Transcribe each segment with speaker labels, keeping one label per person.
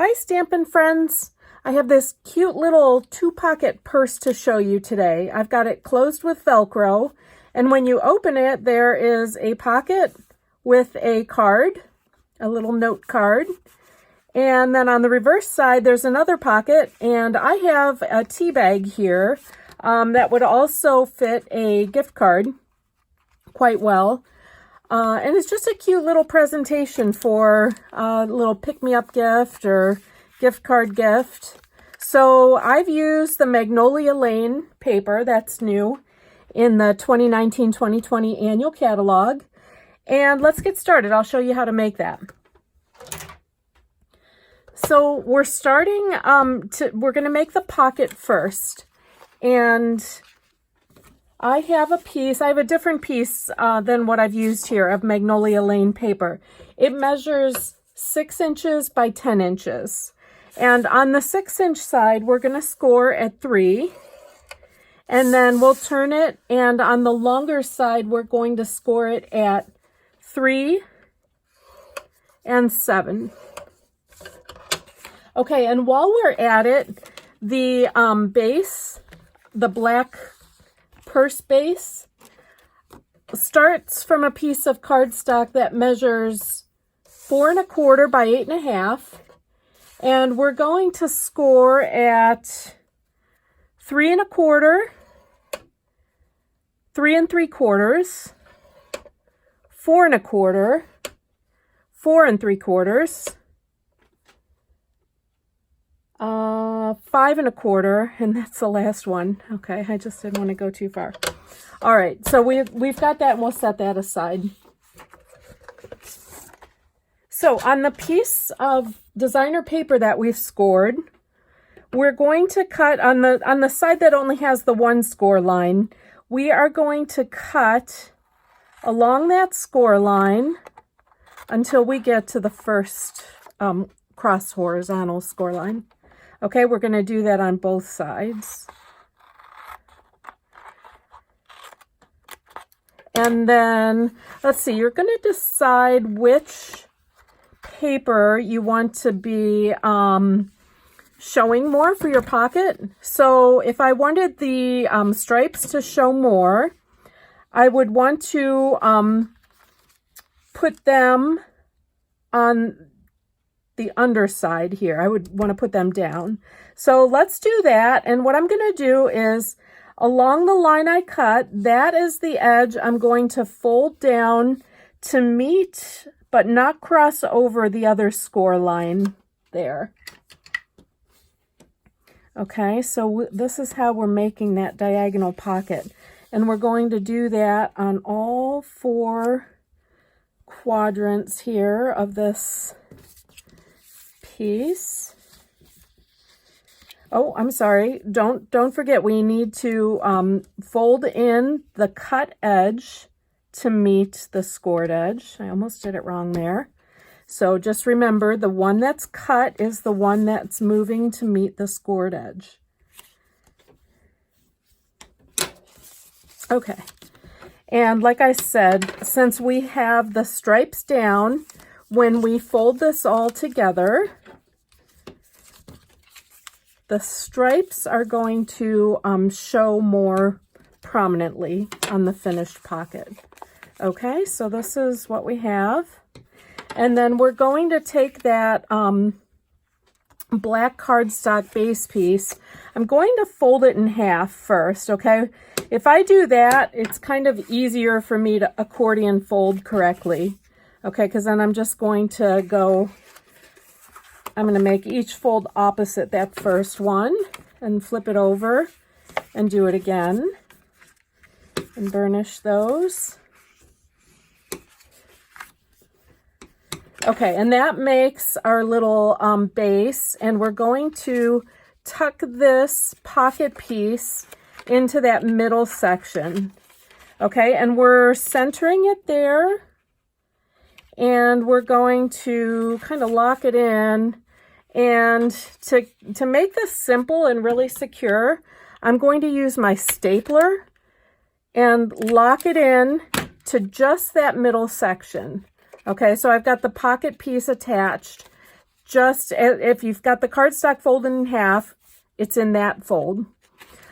Speaker 1: Hi Stampin' Friends! I have this cute little 2-pocket purse to show you today. I've got it closed with Velcro, and when you open it, there is a pocket with a card, a little note card. And then on the reverse side, there's another pocket, and I have a tea bag here that would also fit a gift card quite well. And it's just a cute little presentation for a little pick-me-up gift or gift card gift. So I've used the Magnolia Lane paper that's new in the 2019-2020 annual catalog. And let's get started. I'll show you how to make that. So we're starting, we're going to make the pocket first. And I have a different piece than what I've used here of Magnolia Lane paper. It measures 6 inches by 10 inches. And on the 6-inch side, we're going to score at 3. And then we'll turn it, and on the longer side, we're going to score it at 3 and 7. Okay, and while we're at it, the base, the black purse base, starts from a piece of cardstock that measures 4 1/4 by 8 1/2, and we're going to score at 3 1/4, 3 3/4, 4 1/4, 4 3/4, 5 1/4, and that's the last one. Okay, I just didn't want to go too far. All right, so we've got that, and we'll set that aside. So on the piece of designer paper that we've scored, we're going to cut on the side that only has the one score line. We are going to cut along that score line until we get to the first cross horizontal score line. Okay, we're going to do that on both sides. And then, let's see, you're going to decide which paper you want to be showing more for your pocket. So if I wanted the stripes to show more, I would want to put them on the underside here. I would want to put them down. So let's do that. And what I'm going to do is along the line I cut, that is the edge I'm going to fold down to meet but not cross over the other score line there. Okay, so this is how we're making that diagonal pocket. And we're going to do that on all 4 quadrants here of this piece. Oh, I'm sorry. Don't forget, we need to fold in the cut edge to meet the scored edge. I almost did it wrong there. So just remember, the one that's cut is the one that's moving to meet the scored edge. Okay. And like I said, since we have the stripes down, when we fold this all together, the stripes are going to show more prominently on the finished pocket. Okay, so this is what we have. And then we're going to take that black cardstock base piece. I'm going to fold it in half first, okay? If I do that, it's kind of easier for me to accordion fold correctly, okay? Because then I'm just going to go, I'm going to make each fold opposite that first one and flip it over and do it again and burnish those. Okay, and that makes our little base, and we're going to tuck this pocket piece into that middle section. Okay, and we're centering it there, and we're going to kind of lock it in. And to make this simple and really secure, I'm going to use my stapler and lock it in to just that middle section. Okay, so I've got the pocket piece attached just, if you've got the cardstock folded in half, it's in that fold.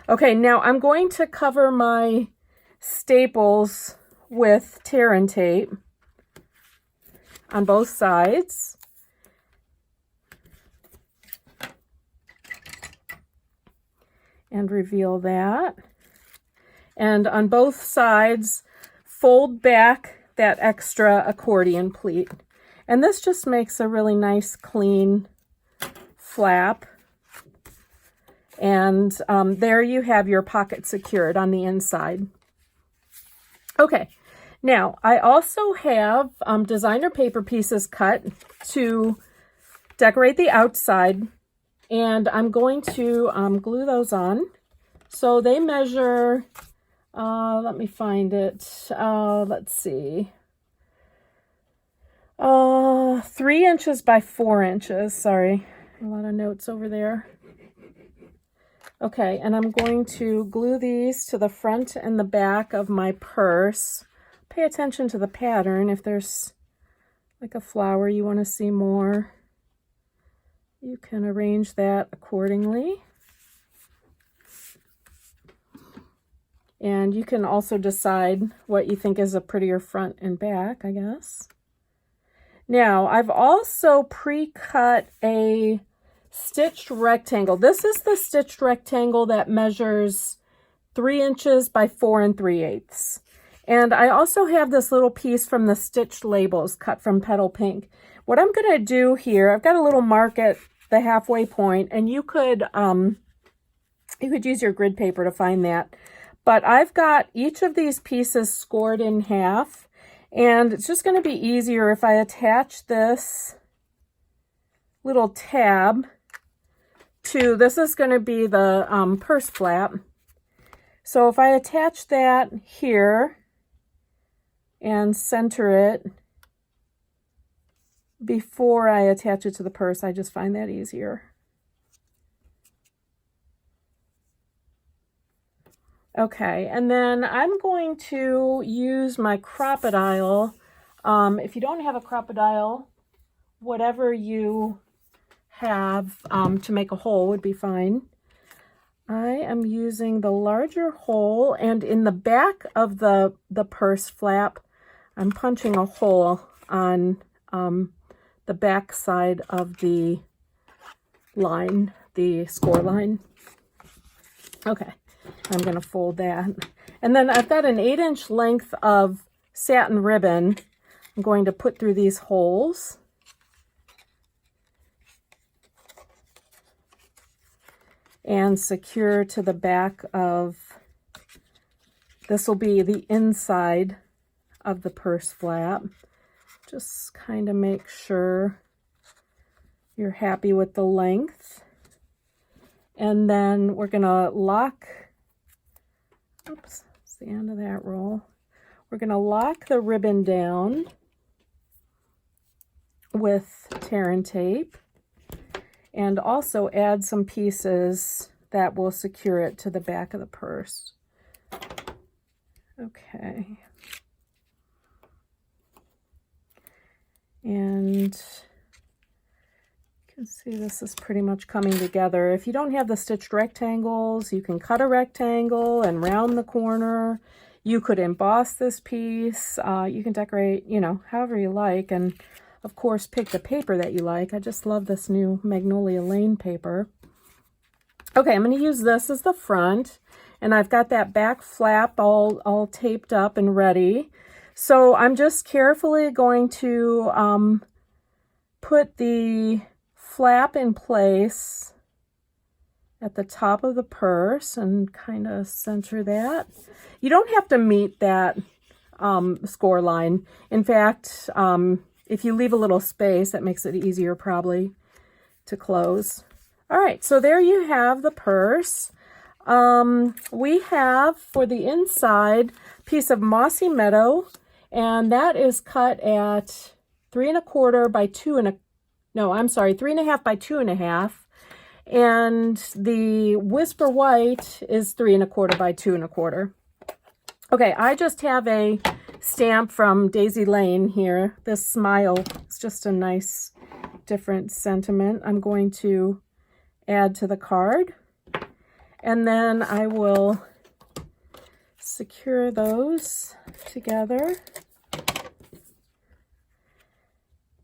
Speaker 1: Okay, now I'm going to cover my staples with tear and tape on both sides. And reveal that. And on both sides, fold back that extra accordion pleat. And this just makes a really nice, clean flap. And there you have your pocket secured on the inside. Okay, now I also have designer paper pieces cut to decorate the outside. And I'm going to glue those on. So they measure, let me find it, let's see, 3 inches by 4 inches. Sorry, a lot of notes over there. Okay, and I'm going to glue these to the front and the back of my purse. Pay attention to the pattern. If there's like a flower you want to see more, you can arrange that accordingly. And you can also decide what you think is a prettier front and back, I guess. Now, I've also pre-cut a stitched rectangle. This is the stitched rectangle that measures 3 inches by 4 3/8. And I also have this little piece from the stitched labels cut from Petal Pink. What I'm going to do here, I've got a little mark at the halfway point, and you could use your grid paper to find that. But I've got each of these pieces scored in half, and it's just going to be easier if I attach this little tab to, this is going to be the purse flap. So if I attach that here and center it before I attach it to the purse, I just find that easier. Okay, and then I'm going to use my crocodile. If you don't have a crocodile, whatever you have to make a hole would be fine. I am using the larger hole, and in the back of the purse flap, I'm punching a hole on the back side of the line, the score line. Okay, I'm going to fold that. And then I've got an 8-inch length of satin ribbon I'm going to put through these holes. And secure to the back of, this will be the inside of the purse flap. Just kind of make sure you're happy with the length. And then we're going to lock, oops, that's the end of that roll. We're going to lock the ribbon down with tear and tape, and also add some pieces that will secure it to the back of the purse. Okay. And you can see this is pretty much coming together. If you don't have the stitched rectangles, you can cut a rectangle and round the corner. You could emboss this piece. You can decorate, you know, however you like. And of course, pick the paper that you like. I just love this new Magnolia Lane paper. Okay, I'm going to use this as the front. And I've got that back flap all taped up and ready. So I'm just carefully going to put the flap in place at the top of the purse and kind of center that. You don't have to meet that score line. In fact, if you leave a little space, that makes it easier probably to close. All right, so there you have the purse. We have, for the inside, a piece of Mossy Meadow, and that is cut at 3 1/4 by 2 3.5 by 2.5. And the Whisper White is 3 1/4 by 2 1/4. Okay, I just have a stamp from Daisy Lane here. This smile is just a nice different sentiment I'm going to add to the card. And then I will secure those together.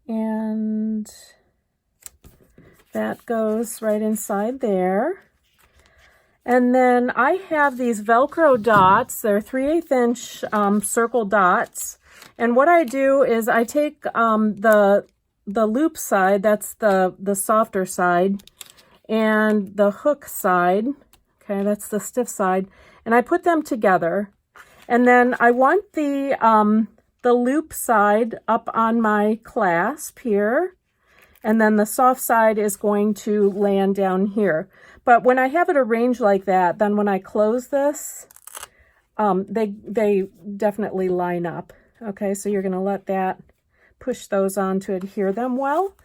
Speaker 1: And that goes right inside there. And then I have these Velcro dots. They're 3/8 inch circle dots. And what I do is I take the loop side, that's the softer side, and the hook side, okay, that's the stiff side, and I put them together. And then I want the loop side up on my clasp here, and then the soft side is going to land down here. But when I have it arranged like that, then when I close this, they definitely line up. Okay, so you're going to let that push those on to adhere them well.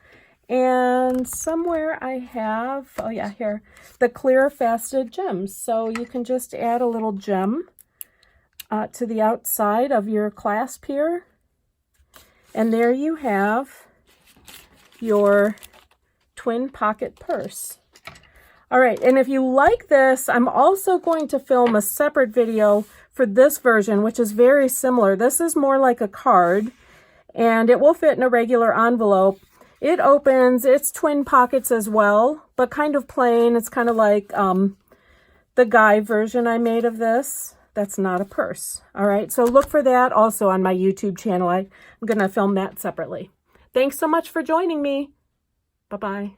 Speaker 1: And somewhere I have, oh yeah, here, the clear faceted gems. So you can just add a little gem to the outside of your clasp here. And there you have your twin pocket purse. All right, and if you like this, I'm also going to film a separate video for this version, which is very similar. This is more like a card, and it will fit in a regular envelope. It opens, it's twin pockets as well, but kind of plain. It's kind of like the guy version I made of this. That's not a purse. All right, so look for that also on my YouTube channel. I'm going to film that separately. Thanks so much for joining me. Bye-bye.